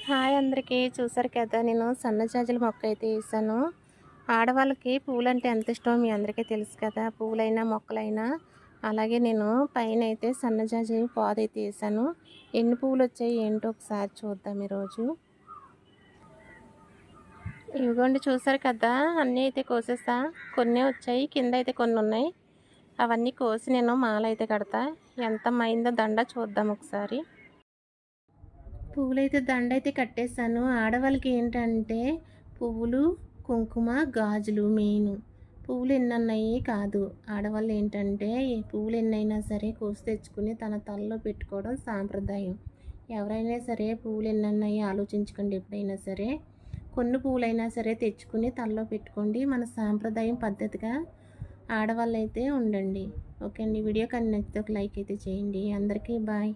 Hi అందరికీ. చూసారు కదా, నేను సన్నజాజుల మొక్క అయితే వేసాను. ఆడవాళ్ళకి పూలంటే ఎంత ఇష్టమో మీ అందరికీ తెలుసు కదా. పూలైనా మొక్కలైనా. అలాగే నేను పైన అయితే సన్నజాజి పాదైతే వేసాను. ఎన్ని పువ్వులు వచ్చాయి ఏంటో ఒకసారి చూద్దాం ఈరోజు. ఇవిగోండి, చూసారు కదా, అన్నీ అయితే కోసేసా. కొన్ని వచ్చాయి, కింద అయితే కొన్ని ఉన్నాయి. అవన్నీ కోసి నేను మాల అయితే కడతా. ఎంత మైందో దండ చూద్దాం ఒకసారి. పువ్వులైతే దండ అయితే కట్టేశాను. ఆడవాళ్ళకి ఏంటంటే పువ్వులు, కుంకుమ, గాజులు మెయిన్. పువ్వులు ఎన్నన్నాయి కాదు, ఆడవాళ్ళు ఏంటంటే పువ్వులు ఎన్నైనా సరే కోసి తెచ్చుకుని తన తలలో పెట్టుకోవడం సాంప్రదాయం. ఎవరైనా సరే పువ్వులు ఎన్నన్నాయి ఆలోచించుకోండి. ఎప్పుడైనా సరే కొన్ని పువ్వులైనా సరే తెచ్చుకుని తలలో పెట్టుకోండి. మన సాంప్రదాయం పద్ధతిగా ఆడవాళ్ళు అయితే ఉండండి. ఓకే అండి. వీడియో కానీ నచ్చితే ఒక లైక్ అయితే చేయండి. అందరికీ బాయ్.